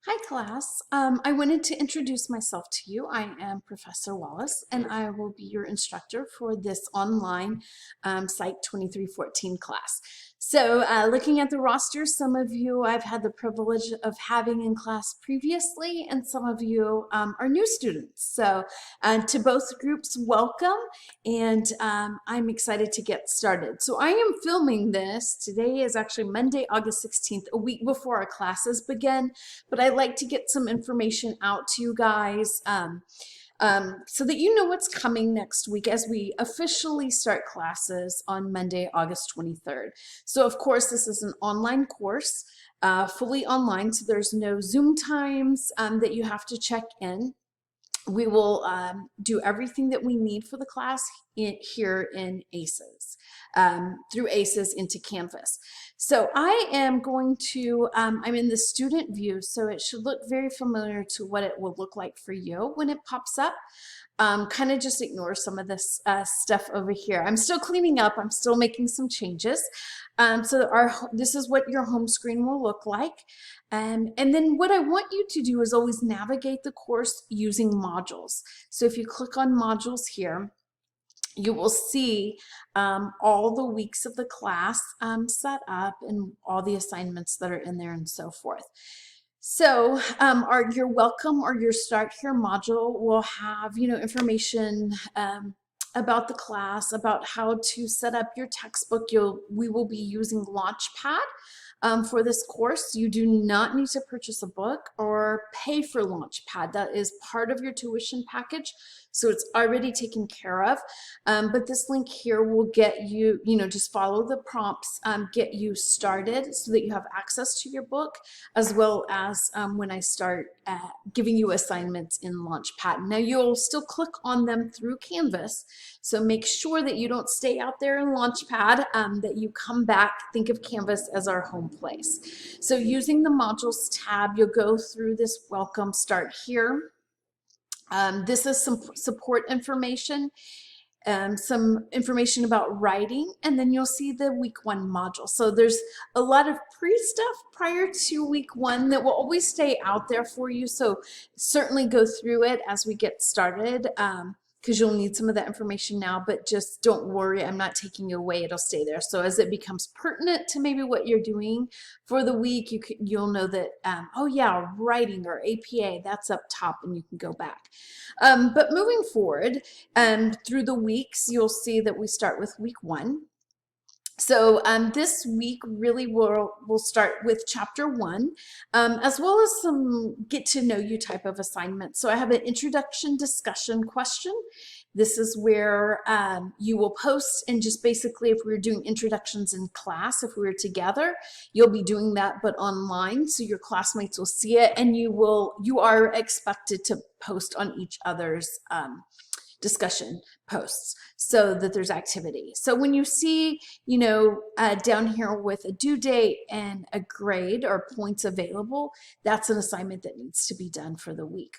Hi class. I wanted to introduce myself to you. I am Professor Wallace and I will be your instructor for this online Psych 2314 class. So looking at the roster, some of you I've had the privilege of having in class previously and some of you are new students. So to both groups, welcome, and I'm excited to get started. So I am filming this. Today is actually Monday, August 16th, a week before our classes begin, but I like to get some information out to you guys so that you know what's coming next week as we officially start classes on Monday, August 23rd. So of course, this is an online course, fully online, so there's no Zoom times that you have to check in. We will do everything that we need for the class here in ACES, through ACES into Canvas. So I am going to, I'm in the student view, so it should look very familiar to what it will look like for you when it pops up. Kind of just ignore some of this stuff over here. I'm still cleaning up, I'm still making some changes. This is what your home screen will look like. And then what I want you to do is always navigate the course using modules. So if you click on modules here, you will see all the weeks of the class set up and all the assignments that are in there and so forth. So your welcome or your start here module will have, information about the class, about how to set up your textbook. We will be using Launchpad for this course. You do not need to purchase a book or pay for Launchpad. That is part of your tuition package, so it's already taken care of. But this link here will get you, just follow the prompts, get you started so that you have access to your book, as well as when I start giving you assignments in Launchpad. Now you'll still click on them through Canvas, so make sure that you don't stay out there in Launchpad, that you come back, think of Canvas as our home place. So using the modules tab, you'll go through this welcome, start here. This is some support information, some information about writing, and then you'll see the week 1 module. So there's a lot of pre-stuff prior to week 1 that will always stay out there for you. So certainly go through it as we get started, because you'll need some of that information now, but just don't worry, I'm not taking it away, it'll stay there. So as it becomes pertinent to maybe what you're doing for the week, you'll know that, oh yeah, writing or APA, that's up top and you can go back. But moving forward through the weeks, you'll see that we start with week 1. So this week really we'll start with chapter 1, as well as some get to know you type of assignments. So I have an introduction discussion question. This is where you will post, and just basically if we were doing introductions in class, if we were together, you'll be doing that but online, so your classmates will see it, and you are expected to post on each other's discussion posts so that there's activity. So when you see, down here with a due date and a grade or points available, that's an assignment that needs to be done for the week.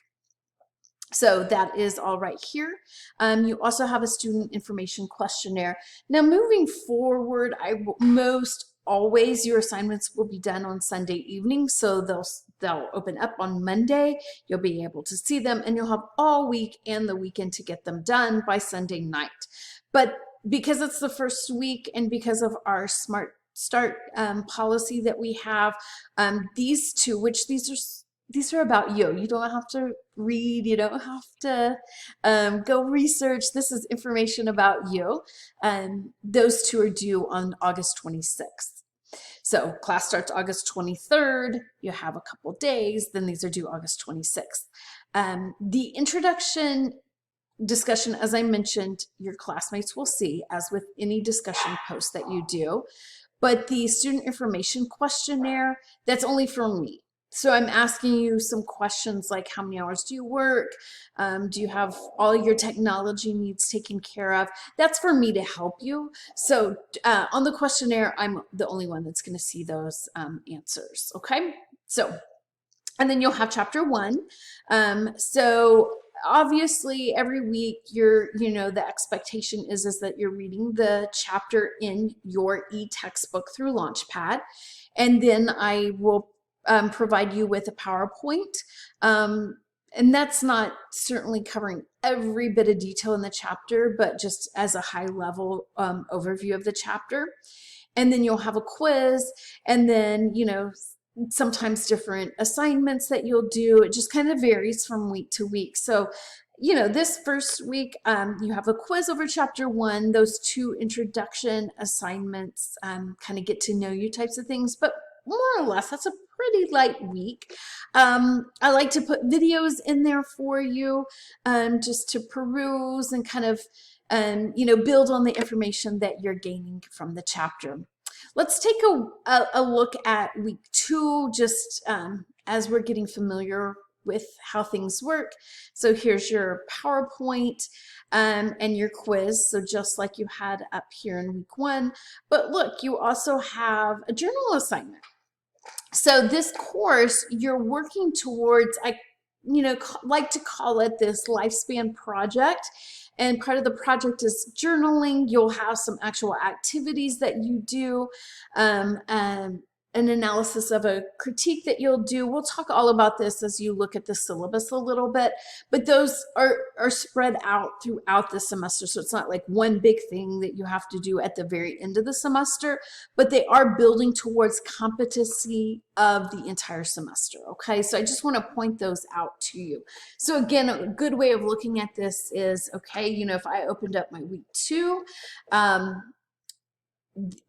So that is all right here. You also have a student information questionnaire. Now moving forward, most always your assignments will be done on Sunday evening, so they'll open up on Monday. You'll be able to see them, and you'll have all week and the weekend to get them done by Sunday night. But because it's the first week and because of our Smart Start policy that we have, these two, which these are about you. You don't have to read, you don't have to go research. This is information about you. Those two are due on August 26th. So class starts August 23rd. You have a couple days, then these are due August 26th. The introduction discussion, as I mentioned, your classmates will see, as with any discussion post that you do. But the student information questionnaire, that's only for me. So I'm asking you some questions like, how many hours do you work? Do you have all your technology needs taken care of? That's for me to help you. So on the questionnaire, I'm the only one that's going to see those answers. Okay. So, and then you'll have chapter 1. So obviously every week the expectation is that you're reading the chapter in your e-textbook through Launchpad. And then I will provide you with a PowerPoint. And that's not certainly covering every bit of detail in the chapter, but just as a high level overview of the chapter. And then you'll have a quiz, and then, you know, sometimes different assignments that you'll do. It just kind of varies from week to week. So, you know, this first week, you have a quiz over chapter 1, those 2 introduction assignments, kind of get to know you types of things, but more or less, that's a pretty light week. I like to put videos in there for you, just to peruse and kind of, you know, build on the information that you're gaining from the chapter. Let's take a look at week 2, just as we're getting familiar with how things work. So here's your PowerPoint and your quiz. So just like you had up here in week 1, but look, you also have a journal assignment. So this course, you're working towards, I like to call it this lifespan project. And part of the project is journaling. You'll have some actual activities that you do, an analysis of a critique that you'll do. We'll talk all about this as you look at the syllabus a little bit, but those are spread out throughout the semester. So it's not like one big thing that you have to do at the very end of the semester, but they are building towards competency of the entire semester. Okay, so I just want to point those out to you. So again, a good way of looking at this is, okay, you know, if I opened up my week 2,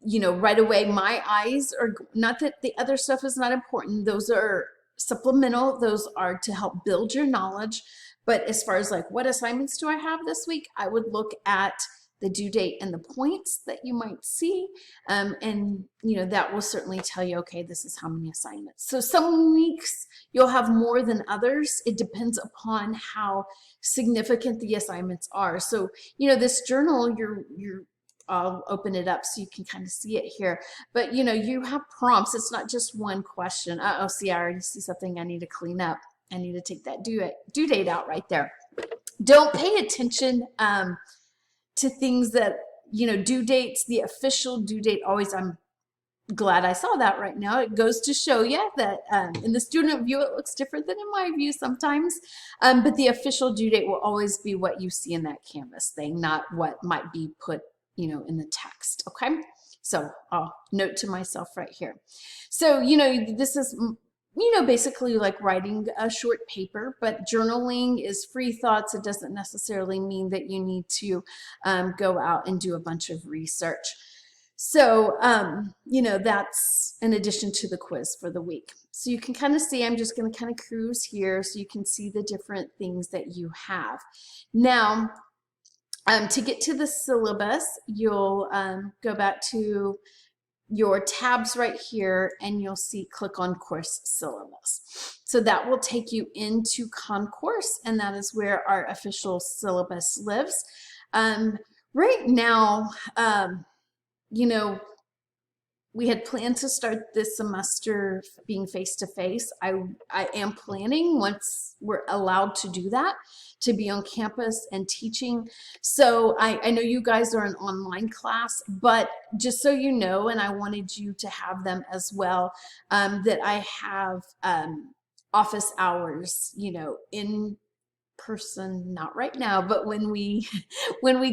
you know, right away, my eyes are, not that the other stuff is not important. Those are supplemental. Those are to help build your knowledge. But as far as like, what assignments do I have this week? I would look at the due date and the points that you might see. And, you know, that will certainly tell you, okay, this is how many assignments. So some weeks you'll have more than others. It depends upon how significant the assignments are. So, you know, this journal, I'll open it up so you can kind of see it here. But, you know, you have prompts. It's not just one question. Uh-oh, see, I already see something I need to clean up. I need to take that due date out right there. Don't pay attention to things that, you know, due dates, the official due date always, I'm glad I saw that right now. It goes to show you that in the student view, it looks different than in my view sometimes. But the official due date will always be what you see in that Canvas thing, not what might be put, you know, in the text. Okay, so I'll note to myself right here. So, you know, this is, you know, basically like writing a short paper, but journaling is free thoughts. It doesn't necessarily mean that you need to go out and do a bunch of research. So, you know, that's in addition to the quiz for the week. So you can kind of see, I'm just going to kind of cruise here so you can see the different things that you have. Now, to get to the syllabus, you'll go back to your tabs right here and you'll see click on course syllabus. So that will take you into Concourse, and that is where our official syllabus lives. Right now, you know, we had planned to start this semester being face-to-face. I am planning, once we're allowed to do that, to be on campus and teaching. So I know you guys are an online class, but just so you know, and I wanted you to have them as well, that I have office hours, you know, in person, not right now, but when we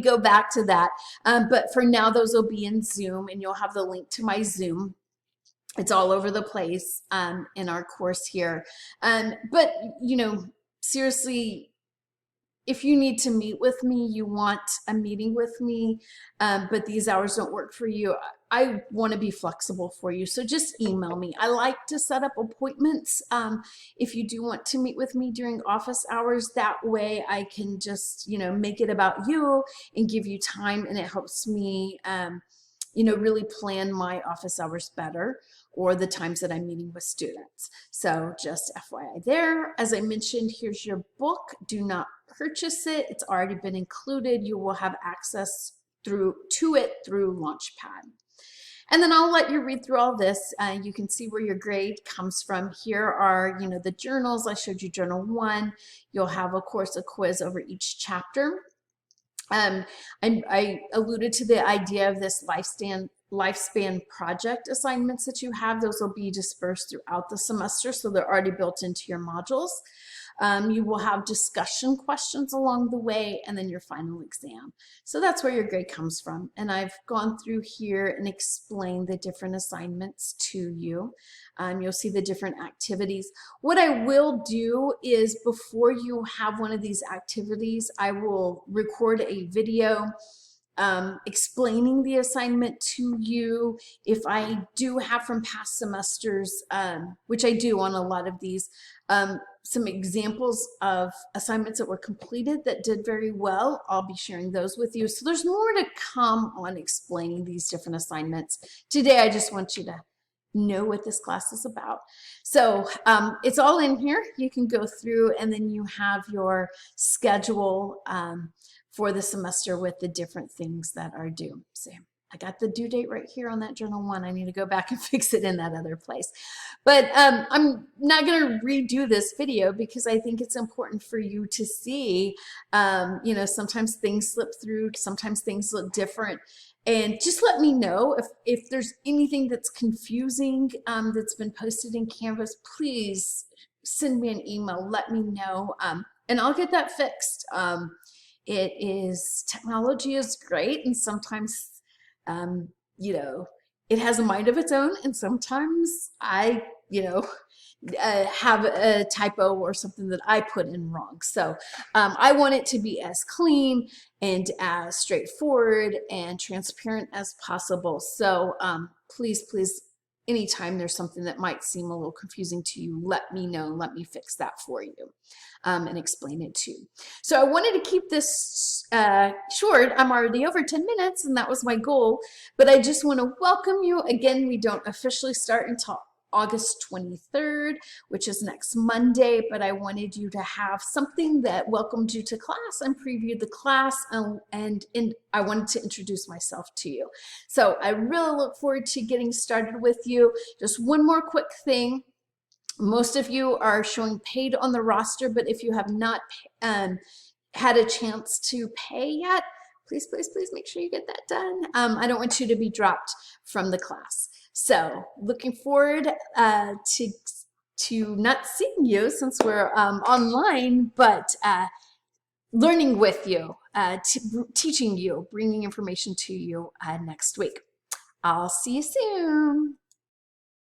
go back to that. But for now, those will be in Zoom, and you'll have the link to my Zoom. It's all over the place in our course here. But, you know, seriously, if you need to meet with me, you want a meeting with me, but these hours don't work for you, I want to be flexible for you. So just email me. I like to set up appointments if you do want to meet with me during office hours. That way I can just, you know, make it about you and give you time, and it helps me, you know, really plan my office hours better, or the times that I'm meeting with students. So just FYI there. As I mentioned, here's your book. Do not purchase it. It's already been included. You will have access to it through Launchpad. And then I'll let you read through all this. You can see where your grade comes from. Here are, you know, the journals. I showed you journal 1. You'll have, of course, a quiz over each chapter. I alluded to the idea of this lifespan lifespan project assignments that you have. Those will be dispersed throughout the semester, so they're already built into your modules. You will have discussion questions along the way, and then your final exam. So that's where your grade comes from. And I've gone through here and explained the different assignments to you. You'll see the different activities. What I will do is, before you have one of these activities, I will record a video explaining the assignment to you. If I do have from past semesters, which I do on a lot of these, some examples of assignments that were completed that did very well, I'll be sharing those with you. So there's more to come on explaining these different assignments. Today, I just want you to know what this class is about. So it's all in here. You can go through, and then you have your schedule for the semester with the different things that are due. So I got the due date right here on that journal one. I need to go back and fix it in that other place. But I'm not going to redo this video because I think it's important for you to see, you know, sometimes things slip through, sometimes things look different. And just let me know if there's anything that's confusing that's been posted in Canvas. Please send me an email, let me know, and I'll get that fixed. Technology is great, and sometimes, you know, it has a mind of its own, and sometimes I, you know, have a typo or something that I put in wrong. So I want it to be as clean and as straightforward and transparent as possible. So please, anytime there's something that might seem a little confusing to you, let me know, let me fix that for you and explain it to you. So I wanted to keep this short. I'm already over 10 minutes, and that was my goal, but I just want to welcome you. Again, we don't officially start until August 23rd, which is next Monday, but I wanted you to have something that welcomed you to class and previewed the class, and I wanted to introduce myself to you. So I really look forward to getting started with you. Just one more quick thing. Most of you are showing paid on the roster, but if you have not had a chance to pay yet, please make sure you get that done. I don't want you to be dropped from the class. So looking forward to not seeing you since we're online, but learning with you, teaching you, bringing information to you next week. I'll see you soon.